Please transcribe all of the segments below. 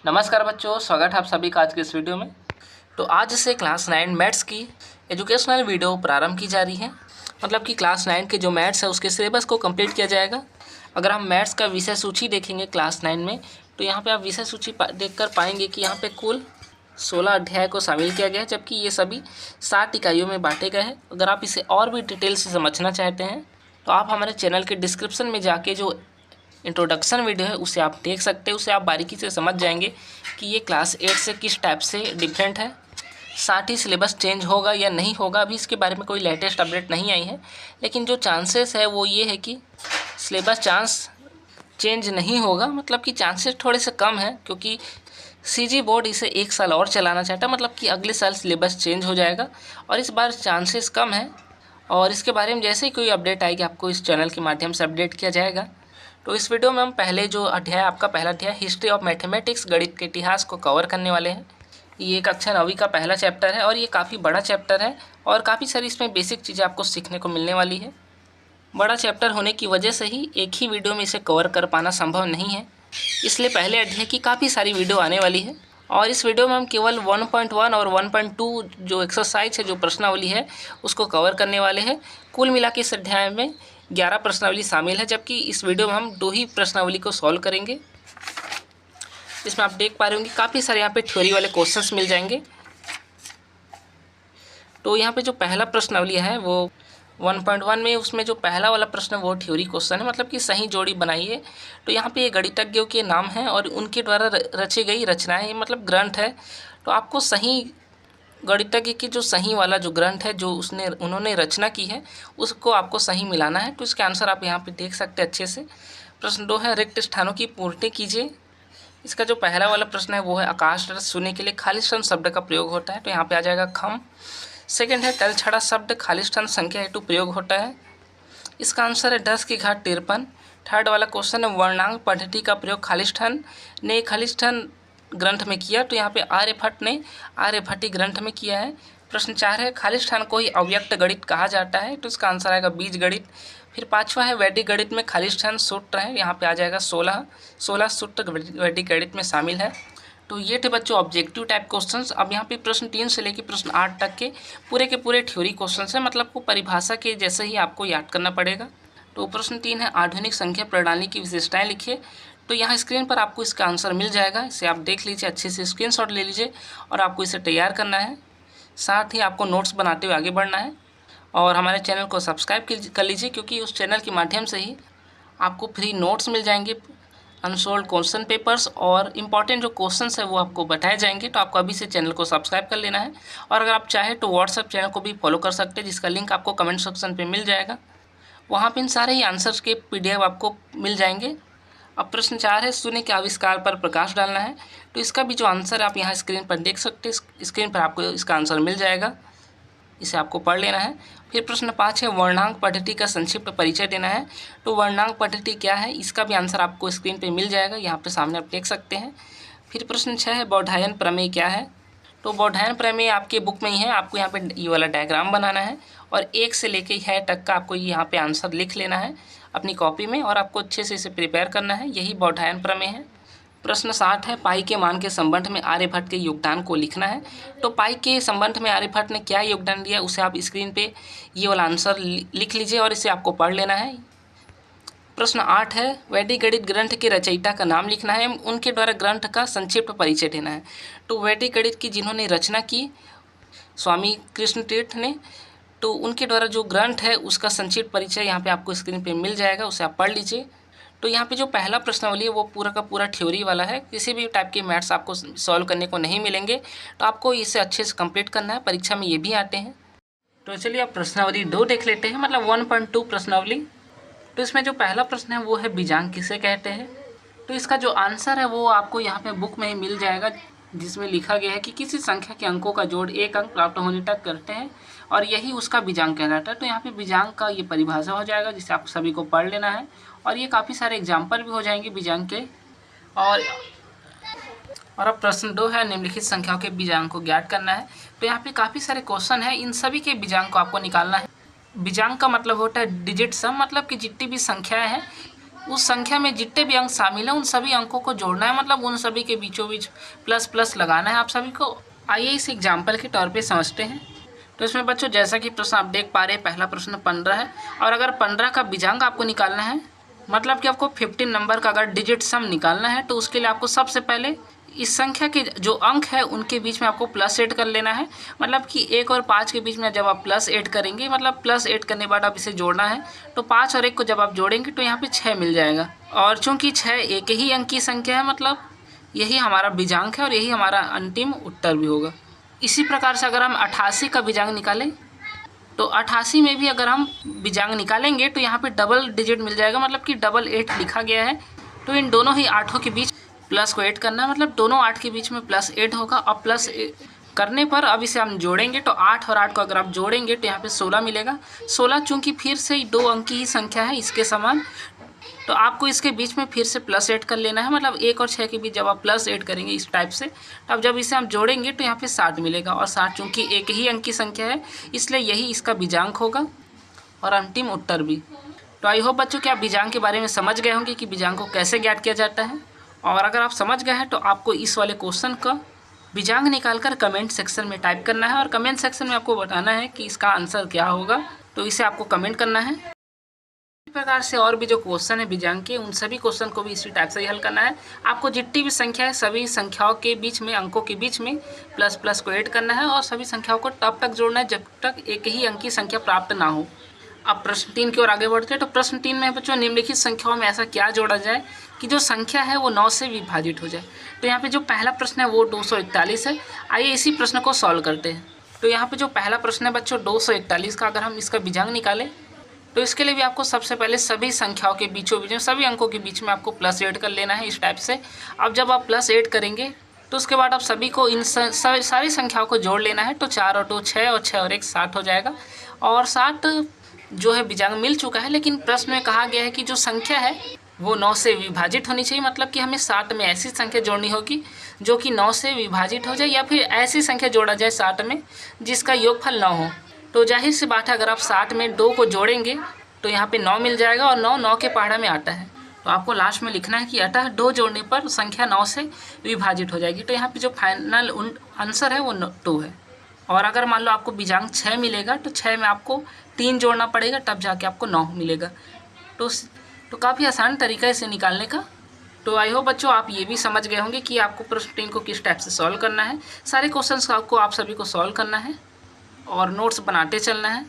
नमस्कार बच्चों, स्वागत है आप सभी का आज के इस वीडियो में। तो आज से क्लास 9 मैथ्स की एजुकेशनल वीडियो प्रारंभ की जा रही है। मतलब कि क्लास 9 के जो मैथ्स है उसके सिलेबस को कंप्लीट किया जाएगा। अगर हम मैथ्स का विषय सूची देखेंगे क्लास 9 में, तो यहाँ पे आप विषय सूची देखकर पाएंगे कि यहाँ पे कुल 16 अध्याय को शामिल किया गया है, जबकि ये सभी 60 इकाइयों में बांटे गए हैं। अगर आप इसे और भी डिटेल से समझना चाहते हैं तो आप हमारे चैनल के डिस्क्रिप्शन में जाके जो इंट्रोडक्शन वीडियो है उसे आप देख सकते हैं। उसे आप बारीकी से समझ जाएंगे कि ये क्लास 8 से किस टाइप से डिफरेंट है। साथ ही सिलेबस चेंज होगा या नहीं होगा, अभी इसके बारे में कोई लेटेस्ट अपडेट नहीं आई है, लेकिन जो चांसेस है वो ये है कि सिलेबस चेंज नहीं होगा। मतलब कि चांसेस थोड़े से कम है, क्योंकि सीजी बोर्ड इसे 1 साल और चलाना चाहता है। मतलब कि अगले साल सिलेबस चेंज हो जाएगा और इस बार चांसेस कम है। और इसके बारे में जैसे ही कोई अपडेट आएगी आपको इस चैनल के माध्यम से अपडेट किया जाएगा। तो इस वीडियो में हम पहले जो अध्याय, आपका पहला अध्याय हिस्ट्री ऑफ मैथमेटिक्स, गणित के इतिहास को कवर करने वाले हैं। ये कक्षा 9वीं का पहला चैप्टर है और ये काफ़ी बड़ा चैप्टर है और काफ़ी सारी इसमें बेसिक चीज़ें आपको सीखने को मिलने वाली है। बड़ा चैप्टर होने की वजह से ही एक ही वीडियो में इसे कवर कर पाना संभव नहीं है, इसलिए पहले अध्याय की काफ़ी सारी वीडियो आने वाली है। और इस वीडियो में हम केवल 1.1 और 1.2 जो एक्सरसाइज है, जो प्रश्नावली है, उसको कवर करने वाले हैं। कुल मिला के इस अध्याय में 11 प्रश्नावली शामिल है, जबकि इस वीडियो में हम 2 ही प्रश्नावली को सॉल्व करेंगे। इसमें आप देख पा रहे होंगे काफ़ी सारे यहाँ पे थ्योरी वाले क्वेश्चंस मिल जाएंगे। तो यहाँ पे जो पहला प्रश्नावली है वो 1.1 में, उसमें जो पहला वाला प्रश्न वो थ्योरी क्वेश्चन है, मतलब कि सही जोड़ी बनाइए। तो यहाँ पे ये गणितज्ञों के नाम हैं और उनके द्वारा रची गई रचनाएँ, मतलब ग्रंथ है। तो आपको सही गणितज्ञ की जो सही वाला जो ग्रंथ है, जो उन्होंने रचना की है, उसको आपको सही मिलाना है। तो इसके आंसर आप यहाँ पे देख सकते हैं अच्छे से। प्रश्न 2 है रिक्त स्थानों की पूर्ति कीजिए। इसका जो पहला वाला प्रश्न है वो है आकाश रस शून्य के लिए खालिस्तान शब्द का प्रयोग होता है, तो यहाँ पे आ जाएगा खम। सेकेंड है तलछड़ा शब्द खालिस्तान संख्या हेतु प्रयोग होता है, इसका आंसर है 10 की घात 53। थर्ड वाला क्वेश्चन है वर्णांक पद्धति का प्रयोग खालिस्तान ने खालिस्तान ग्रंथ में किया, तो यहाँ पे आर्यभट्ट ने आर्यभट्टी ग्रंथ में किया है। प्रश्न 4 है खालिस्तान को ही अव्यक्त गणित कहा जाता है, तो इसका आंसर आएगा बीज गणित। फिर 5वां है वैदिक गणित में खालिस्तान सूत्र है, यहाँ पे आ जाएगा 16 सूत्र वैदिक गणित में शामिल है। तो ये थे बच्चों ऑब्जेक्टिव टाइप क्वेश्चंस। अब यहाँ पे प्रश्न 3 से लेकर प्रश्न 8 तक के पूरे थ्योरी क्वेश्चंस हैं, मतलब को परिभाषा के जैसे ही आपको याद करना पड़ेगा। तो प्रश्न 3 है आधुनिक संख्या प्रणाली की विशेषताएं लिखिए। तो यहाँ स्क्रीन पर आपको इसका आंसर मिल जाएगा, इसे आप देख लीजिए, अच्छे से स्क्रीनशॉट ले लीजिए और आपको इसे तैयार करना है। साथ ही आपको नोट्स बनाते हुए आगे बढ़ना है और हमारे चैनल को सब्सक्राइब कर लीजिए, क्योंकि उस चैनल के माध्यम से ही आपको फ्री नोट्स मिल जाएंगे, अनसोल्ड क्वेश्चन पेपर्स और इम्पॉर्टेंट जो क्वेश्चंस है वो आपको बताए जाएंगे। तो आपको अभी से चैनल को सब्सक्राइब कर लेना है और अगर आप चाहें तो व्हाट्सएप चैनल को भी फॉलो कर सकते हैं, जिसका लिंक आपको कमेंट सेक्शन पे मिल जाएगा। वहाँ पे इन सारे ही आंसर्स के PDF आपको मिल जाएंगे। अब प्रश्न 4 है शून्य के आविष्कार पर प्रकाश डालना है, तो इसका भी जो आंसर आप यहाँ स्क्रीन पर देख सकते हैं, स्क्रीन पर आपको इसका आंसर मिल जाएगा, इसे आपको पढ़ लेना है। फिर प्रश्न 5 है वर्णांक पद्धति का संक्षिप्त परिचय देना है, तो वर्णांक पद्धति क्या है, इसका भी आंसर आपको स्क्रीन पे मिल जाएगा, यहाँ पे सामने आप देख सकते हैं। फिर प्रश्न 6 है बौधायन प्रमेय क्या है, तो बौधायन प्रमेय आपके बुक में ही है, आपको यहाँ पे ये वाला डायग्राम बनाना है और 1 से लेके है तक का आपको यहाँ पे आंसर लिख लेना है अपनी कॉपी में और आपको अच्छे से इसे प्रिपेयर करना है, यही बौधायन प्रमेय है। प्रश्न 7 है पाई के मान के संबंध में आर्यभट्ट के योगदान को लिखना है, तो पाई के संबंध में आर्यभट्ट ने क्या योगदान दिया, उसे आप स्क्रीन पे ये वाला आंसर लिख लीजिए और इसे आपको पढ़ लेना है। प्रश्न 8 है वैदिक गणित ग्रंथ के रचयिता का नाम लिखना है, उनके द्वारा ग्रंथ का संक्षिप्त परिचय देना है। तो वैदिक गणित की जिन्होंने रचना की स्वामी कृष्ण तीर्थ ने, तो उनके द्वारा जो ग्रंथ है उसका संक्षिप्त परिचय यहाँ पे आपको स्क्रीन पे मिल जाएगा, उसे आप पढ़ लीजिए। तो यहाँ पे जो पहला प्रश्नावली है वो पूरा का पूरा थ्योरी वाला है, किसी भी टाइप के मैथ्स आपको सॉल्व करने को नहीं मिलेंगे, तो आपको इसे अच्छे से कंप्लीट करना है, परीक्षा में ये भी आते हैं। तो चलिए आप प्रश्नावली 2 देख लेते हैं, मतलब 1.2 प्रश्नावली। तो इसमें जो पहला प्रश्न है वो है बीजांक किसे कहते हैं, तो इसका जो आंसर है वो आपको यहाँ पे बुक में ही मिल जाएगा, जिसमें लिखा गया है कि किसी संख्या के अंकों का जोड़ 1 अंक प्राप्त होने तक करते हैं और यही उसका बीजांक कहलाता है। तो यहाँ पे बीजांक का ये परिभाषा हो जाएगा, जिसे आप सभी को पढ़ लेना है और ये काफ़ी सारे एग्जाम्पल भी हो जाएंगे बीजांक के। और अब प्रश्न 2 है निम्नलिखित संख्याओं के बीजांक को ज्ञात करना है, तो यहाँ पे काफ़ी सारे क्वेश्चन है, इन सभी के बीजांक को आपको निकालना है। बीजांक का मतलब होता है डिजिट सम, मतलब कि जितनी भी संख्याएँ हैं उस संख्या में जितने भी अंक शामिल हैं उन सभी अंकों को जोड़ना है, मतलब उन सभी के बीचों बीच प्लस प्लस लगाना है आप सभी को। आइए इस एग्जाम्पल के तौर पे समझते हैं। तो इसमें बच्चों जैसा कि प्रश्न आप देख पा रहे हैं, पहला प्रश्न 15 है और अगर 15 का बीजांक आपको निकालना है, मतलब कि आपको 15 नंबर का अगर डिजिट सम निकालना है, तो उसके लिए आपको सबसे पहले इस संख्या के जो अंक है उनके बीच में आपको प्लस ऐड कर लेना है। मतलब कि 1 और 5 के बीच में जब आप प्लस ऐड करेंगे, मतलब प्लस ऐड करने के बाद आप इसे जोड़ना है, तो 5 और 1 को जब आप जोड़ेंगे तो यहाँ पे 6 मिल जाएगा। और चूँकि 6 एक ही अंक की संख्या है, मतलब यही हमारा बीजांक है और यही हमारा अंतिम उत्तर भी होगा। इसी प्रकार से अगर हम 88 का बीजांक निकालें, तो 88 में भी अगर हम बीजांक निकालेंगे तो यहाँ पे डबल डिजिट मिल जाएगा, मतलब कि डबल 8 लिखा गया है। तो इन दोनों ही 8 के बीच प्लस को ऐड करना है, मतलब दोनों 8 के बीच में प्लस 8 होगा। और प्लस करने पर अब इसे हम जोड़ेंगे, तो 8 और 8 को अगर आप जोड़ेंगे तो यहाँ पे 16 मिलेगा। 16 चूँकि फिर से 2 अंक की ही संख्या है इसके समान, तो आपको इसके बीच में फिर से प्लस ऐड कर लेना है। मतलब 1 और 6 के बीच जब आप प्लस ऐड करेंगे इस टाइप से, तब जब इसे हम जोड़ेंगे तो यहाँ पे 60 मिलेगा। और 60 चूँकि एक ही अंक की संख्या है, इसलिए यही इसका बीजांक होगा और अंतिम उत्तर भी। तो आई होप बच्चों कि आप बीजांक के बारे में समझ गए होंगे कि बीजांक को कैसे ज्ञात किया जाता है। और अगर आप समझ गए हैं तो आपको इस वाले क्वेश्चन का बीजांक निकालकर कमेंट सेक्शन में टाइप करना है और कमेंट सेक्शन में आपको बताना है कि इसका आंसर क्या होगा। तो इसे आपको कमेंट करना है। इसी प्रकार से और भी जो क्वेश्चन है बीजांक के, उन सभी क्वेश्चन को भी इसी टाइप से ही हल करना है। आपको जितनी भी संख्या है सभी संख्याओं के बीच में, अंकों के बीच में प्लस प्लस को ऐड करना है और सभी संख्याओं को तब तक जोड़ना है जब तक एक ही अंक की संख्या प्राप्त ना हो। अब प्रश्न 3 की ओर आगे बढ़ते हैं। तो प्रश्न 3 में बच्चों निम्नलिखित संख्याओं में ऐसा क्या जोड़ा जाए कि जो संख्या है वो 9 से विभाजित हो जाए। तो यहाँ पे जो पहला प्रश्न है वो 241 है। आइए इसी प्रश्न को सॉल्व करते हैं। तो यहाँ पे जो पहला प्रश्न है बच्चों 241 का, अगर हम इसका बीजांक निकालें तो इसके लिए भी आपको सबसे पहले सभी संख्याओं के बीचों बीच में, सभी अंकों के बीच में आपको प्लस ऐड कर लेना है इस टाइप से। अब जब आप प्लस ऐड करेंगे तो उसके बाद आप सभी को इन सारी संख्याओं को जोड़ लेना है। तो 4 और 2 6 और 6 और 1 7 हो जाएगा। और 60 जो है बीजांक मिल चुका है, लेकिन प्रश्न में कहा गया है कि जो संख्या है वो 9 से विभाजित होनी चाहिए। मतलब कि हमें 60 में ऐसी संख्या जोड़नी होगी जो कि 9 से विभाजित हो जाए, या फिर ऐसी संख्या जोड़ा जाए 60 में जिसका योगफल 9 हो। तो जाहिर सी बात है अगर आप 60 में 2 को जोड़ेंगे तो यहाँ पे 9 मिल जाएगा और 9 के पहाड़ा में आता है। तो आपको लास्ट में लिखना है कि अतः 2 जोड़ने पर संख्या 9 से विभाजित हो जाएगी। तो यहाँ पे जो फाइनल आंसर है वो 2 है। और अगर मान लो आपको बीजांक 6 मिलेगा तो 6 में आपको 3 जोड़ना पड़ेगा, तब जाके आपको 9 मिलेगा। तो काफ़ी आसान तरीका है इसे निकालने का। तो आई होप बच्चों आप ये भी समझ गए होंगे कि आपको प्रश्न 3 को किस टाइप से सॉल्व करना है। सारे क्वेश्चंस आपको आप सभी को सॉल्व करना है और नोट्स बनाते चलना है।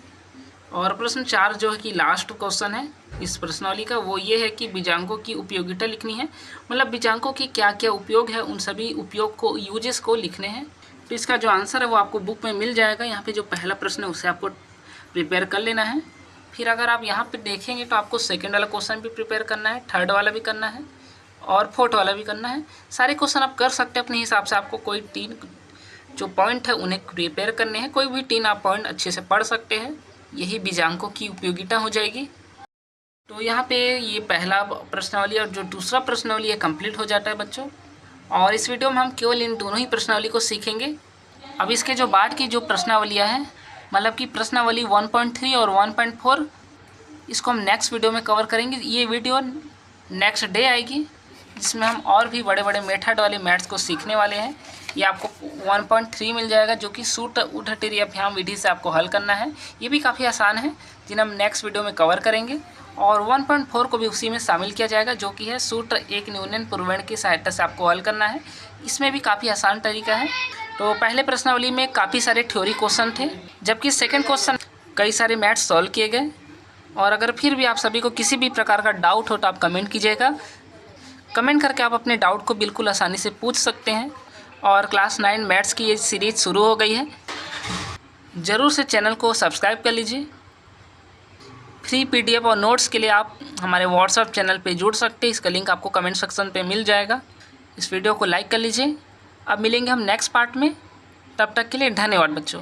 और प्रश्न 4 जो है कि लास्ट क्वेश्चन है इस प्रश्नावली का, वो ये है कि बीजांकों की उपयोगिता लिखनी है। मतलब बीजांकों की क्या क्या उपयोग है, उन सभी उपयोग को, यूजेस को लिखने हैं। तो इसका जो आंसर है वो आपको बुक में मिल जाएगा। यहाँ पे जो पहला प्रश्न है उसे आपको प्रिपेयर कर लेना है। फिर अगर आप यहाँ पे देखेंगे तो आपको सेकंड वाला क्वेश्चन भी प्रिपेयर करना है, थर्ड वाला भी करना है और फोर्थ वाला भी करना है। सारे क्वेश्चन आप कर सकते हैं अपने हिसाब से। आपको कोई 3 जो पॉइंट है उन्हें प्रिपेयर करने हैं। कोई भी 3 आप पॉइंट अच्छे से पढ़ सकते हैं। यही बीजांकों की उपयोगिता हो जाएगी। तो यहाँ पे ये पहला प्रश्नावली और जो दूसरा प्रश्नावली है कंप्लीट हो जाता है बच्चों। और इस वीडियो में हम केवल इन दोनों ही प्रश्नावली को सीखेंगे। अब इसके जो बाद की जो प्रश्नावलियाँ हैं, मतलब कि प्रश्नावली 1.3 और 1.4, इसको हम नेक्स्ट वीडियो में कवर करेंगे। ये वीडियो नेक्स्ट डे आएगी जिसमें हम और भी बड़े बड़े मेथड वाले मैथ्स को सीखने वाले हैं। ये आपको 1.3 मिल जाएगा जो कि सूत्र ऊर्ध्व तिर्यक अभियान विधि से आपको हल करना है। ये भी काफ़ी आसान है जिन्हें हम नेक्स्ट वीडियो में कवर करेंगे। और 1.4 को भी उसी में शामिल किया जाएगा जो कि है सूत्र एक न्यूनन पूर्वण की सहायता से आपको हल करना है। इसमें भी काफ़ी आसान तरीका है। तो पहले प्रश्नावली में काफ़ी सारे थ्योरी क्वेश्चन थे, जबकि सेकेंड क्वेश्चन कई सारे मैथ्स सॉल्व किए गए। और अगर फिर भी आप सभी को किसी भी प्रकार का डाउट हो तो आप कमेंट कीजिएगा। कमेंट करके आप अपने डाउट को बिल्कुल आसानी से पूछ सकते हैं। और क्लास 9 मैथ्स की ये सीरीज़ शुरू हो गई है, ज़रूर से चैनल को सब्सक्राइब कर लीजिए। फ्री PDF और नोट्स के लिए आप हमारे व्हाट्सएप चैनल पे जुड़ सकते हैं। इसका लिंक आपको कमेंट सेक्शन पे मिल जाएगा। इस वीडियो को लाइक कर लीजिए। अब मिलेंगे हम नेक्स्ट पार्ट में, तब तक के लिए धन्यवाद बच्चों।